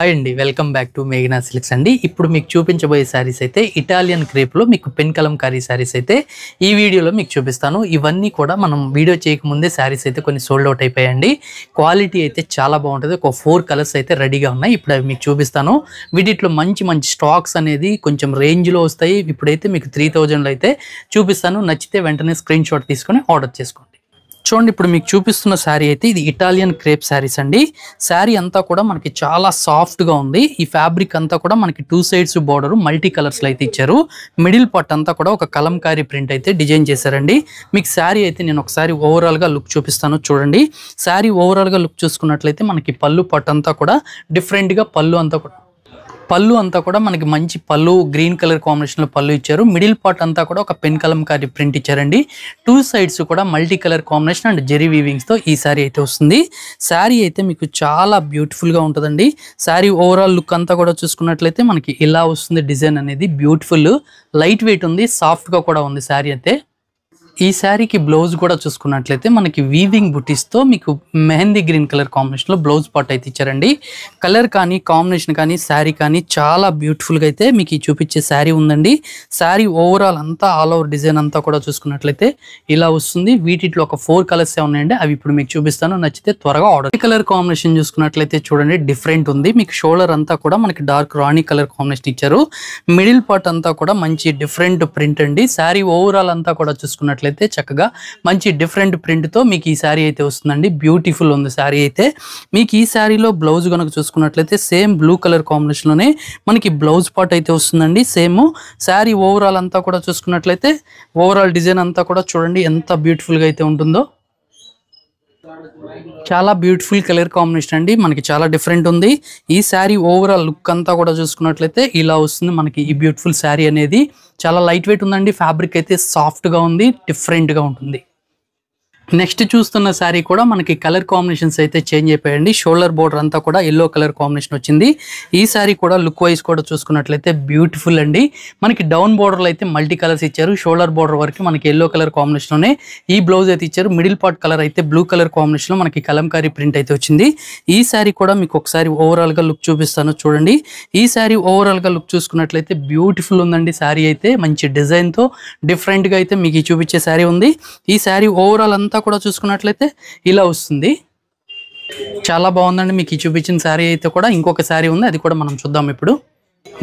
Hi అండి, welcome back to మేఘనా silks అండి. ఇప్పుడు మీకు చూపించబోయే శారీస్ అయితే ఇటాలియన్ క్రేప్లో మీకు పెన్ కలంకారీ శారీస్ అయితే ఈ వీడియోలో మీకు చూపిస్తాను. ఇవన్నీ కూడా మనం వీడియో చేయకముందే శారీస్ అయితే కొన్ని సోల్డ్ అవుట్ అయిపోయాయండి. క్వాలిటీ అయితే చాలా బాగుంటుంది. ఒక 4 కలర్స్ అయితే రెడీగా ఉన్నాయి. ఇప్పుడు అవి మీకు చూపిస్తాను. వీటిలో మంచి మంచి స్టాక్స్ అనేది కొంచెం రేంజ్లో వస్తాయి. ఇప్పుడైతే మీకు 3000లో అయితే చూపిస్తాను. నచ్చితే వెంటనే స్క్రీన్ షాట్ తీసుకొని ఆర్డర్ చేసుకోండి. చూడండి, ఇప్పుడు మీకు చూపిస్తున్న శారీ అయితే ఇది ఇటాలియన్ క్రేప్ శారీస్ అండి. శారీ అంతా కూడా మనకి చాలా సాఫ్ట్గా ఉంది. ఈ ఫ్యాబ్రిక్ అంతా కూడా మనకి 2 సైడ్స్ బార్డర్ మల్టీ కలర్స్లో అయితే ఇచ్చారు. మిడిల్ పార్ట్ అంతా కూడా ఒక కలంకారీ ప్రింట్ అయితే డిజైన్ చేశారండి. మీకు శారీ అయితే నేను ఒకసారి ఓవరాల్గా లుక్ చూపిస్తాను. చూడండి, శారీ ఓవరాల్గా లుక్ చూసుకున్నట్లయితే మనకి పళ్ళు పార్ట్ అంతా కూడా డిఫరెంట్గా పళ్ళు అంతా కూడా మనకి మంచి పళ్ళు గ్రీన్ కలర్ కాంబినేషన్లో పళ్ళు ఇచ్చారు. మిడిల్ పార్ట్ అంతా కూడా ఒక పెన్ కలంకారీ ప్రింట్ ఇచ్చారండి. 2 సైడ్స్ కూడా multi colour combination and zari వీవింగ్స్తో ఈ శారీ అయితే వస్తుంది. శారీ అయితే మీకు చాలా బ్యూటిఫుల్గా ఉంటుందండి. శారీ ఓవరాల్ లుక్ అంతా కూడా చూసుకున్నట్లయితే మనకి ఇలా వస్తుంది. డిజైన్ అనేది బ్యూటిఫుల్, లైట్ వెయిట్ ఉంది, సాఫ్ట్గా కూడా ఉంది శారీ అయితే. ఈ శారీకి బ్లౌజ్ కూడా చూసుకున్నట్లయితే మనకి వీవింగ్ బుటీస్తో మీకు మెహందీ గ్రీన్ కలర్ కాంబినేషన్లో బ్లౌజ్ పార్ట్ అయితే ఇచ్చారండి. కలర్ కానీ కాంబినేషన్ కానీ శారీ కానీ చాలా బ్యూటిఫుల్గా అయితే మీకు ఈ చూపించే శారీ ఉందండి. శారీ ఓవరాల్ అంతా ఆల్ ఓవర్ డిజైన్ అంతా కూడా చూసుకున్నట్లయితే ఇలా వస్తుంది. వీటిలో ఒక 4 కలర్స్ ఉన్నాయండి. అవి ఇప్పుడు మీకు చూపిస్తాను. నచ్చితే త్వరగా ఆర్డర్. కలర్ కాంబినేషన్ చూసుకున్నట్లయితే చూడండి, డిఫరెంట్ ఉంది. మీకు షోల్డర్ అంతా కూడా మనకి డార్క్ రాణి కలర్ కాంబినేషన్ ఇచ్చారు. మిడిల్ పార్ట్ అంతా కూడా మంచి డిఫరెంట్ ప్రింట్ అండి. శారీ ఓవరాల్ అంతా కూడా చూసుకున్నట్లయితే చక్కగా మంచి డిఫరెంట్ ప్రింట్ తో మీకు ఈ శారీ అయితే వస్తుందండి. బ్యూటిఫుల్ ఉంది శారీ అయితే. మీకు ఈ శారీలో బ్లౌజ్ కనుక చూసుకున్నట్లయితే సేమ్ బ్లూ కలర్ కాంబినేషన్ లోనే మనకి బ్లౌజ్ పార్ట్ అయితే వస్తుందండి. సేమ్ శారీ ఓవరాల్ అంతా కూడా చూసుకున్నట్లయితే ఓవరాల్ డిజైన్ అంతా కూడా చూడండి ఎంత బ్యూటిఫుల్ గా అయితే ఉంటుందో. చాలా బ్యూటిఫుల్ కలర్ కాంబినేషన్ అండి. మనకి చాలా డిఫరెంట్ ఉంది. ఈ శారీ ఓవరాల్ లుక్ అంతా కూడా చూసుకున్నట్లయితే ఇలా వస్తుంది మనకి ఈ బ్యూటిఫుల్ శారీ అనేది. చాలా లైట్ వెయిట్ ఉందండి. ఫ్యాబ్రిక్ అయితే సాఫ్ట్గా ఉంది, డిఫరెంట్గా ఉంటుంది. నెక్స్ట్ చూస్తున్న శారీ కూడా మనకి కలర్ కాంబినేషన్స్ అయితే చేంజ్ అయిపోయాయండి. షోల్డర్ బోర్డర్ అంతా కూడా ఎల్లో కలర్ కాంబినేషన్ వచ్చింది. ఈ శారీ కూడా లుక్ వైజ్ కూడా చూసుకున్నట్లయితే బ్యూటిఫుల్ అండి. మనకి డౌన్ బోర్డర్లో అయితే మల్టీ కలర్స్ ఇచ్చారు. షోల్డర్ బోర్డర్ వరకు మనకి ఎల్లో కలర్ కాంబినేషన్లోనే ఈ బ్లౌజ్ అయితే ఇచ్చారు. మిడిల్ పార్ట్ కలర్ అయితే బ్లూ కలర్ కాంబినేషన్లో మనకి కలంకారీ ప్రింట్ అయితే వచ్చింది. ఈ శారీ కూడా మీకు ఒకసారి ఓవరాల్గా లుక్ చూపిస్తాను. చూడండి, ఈ శారీ ఓవరాల్గా లుక్ చూసుకున్నట్లయితే బ్యూటిఫుల్ ఉందండి. శారీ అయితే మంచి డిజైన్తో డిఫరెంట్గా అయితే మీకు చూపించే శారీ ఉంది. ఈ శారీ ఓవరాల్ అంతా కూడా చూసుకున్నట్లయితే ఇలా వస్తుంది. చాలా బాగుందండి. మీకు ఈ చూపించిన శారీ అయితే కూడా ఇంకొక శారీ ఉంది, అది కూడా మనం చూద్దాం ఇప్పుడు.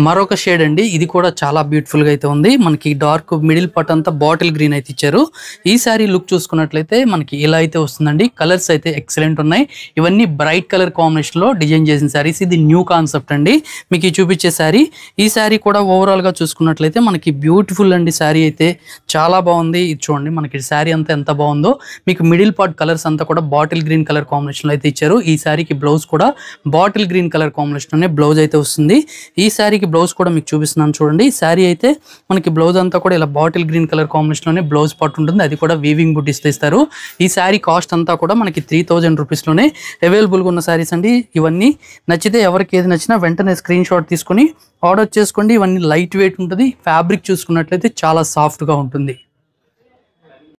మరొక షేడ్ అండి. ఇది కూడా చాలా బ్యూటిఫుల్ గా అయితే ఉంది. మనకి డార్క్ మిడిల్ పార్ట్ అంతా బాటిల్ గ్రీన్ అయితే ఇచ్చారు. ఈ శారీ లుక్ చూసుకున్నట్లయితే మనకి ఇలా అయితే వస్తుందండి. కలర్స్ అయితే ఎక్సలెంట్ ఉన్నాయి. ఇవన్నీ బ్రైట్ కలర్ కాంబినేషన్ లో డిజైన్ చేసిన శారీస్. ఇది న్యూ కాన్సెప్ట్ అండి మీకు చూపించే శారీ. ఈ శారీ కూడా ఓవరాల్ గా చూసుకున్నట్లయితే మనకి బ్యూటిఫుల్ అండి. శారీ అయితే చాలా బాగుంది. ఇది చూడండి, మనకి శారీ అంతా ఎంత బాగుందో. మీకు మిడిల్ పార్ట్ కలర్స్ అంతా కూడా బాటిల్ గ్రీన్ కలర్ కాంబినేషన్ లో అయితే ఇచ్చారు. ఈ శారీకి బ్లౌజ్ కూడా బాటిల్ గ్రీన్ కలర్ కాంబినేషన్ లోనే బ్లౌజ్ అయితే వస్తుంది. ఈ శారీకి బ్లౌజ్ కూడా మీకు చూపిస్తున్నాను చూడండి. శారీ అయితే మనకి బ్లౌజ్ అంతా కూడా ఇలా బాటిల్ గ్రీన్ కలర్ కాంబినేషన్ లోనే బ్లౌజ్ పార్ట్ ఉంటుంది. అది కూడా వీవింగ్ బుటీస్ ఇస్తారు. ఈ శారీ కాస్ట్ అంతా కూడా మనకి 3000 రూపీస్లోనే అవైలబుల్గా ఉన్న శారీస్ అండి. ఇవన్నీ నచ్చితే ఎవరికి ఏది నచ్చినా వెంటనే స్క్రీన్ షాట్ తీసుకొని ఆర్డర్ చేసుకోండి. ఇవన్నీ లైట్ వెయిట్ ఉంటుంది. ఫ్యాబ్రిక్ చూసుకున్నట్లయితే చాలా సాఫ్ట్గా ఉంటుంది.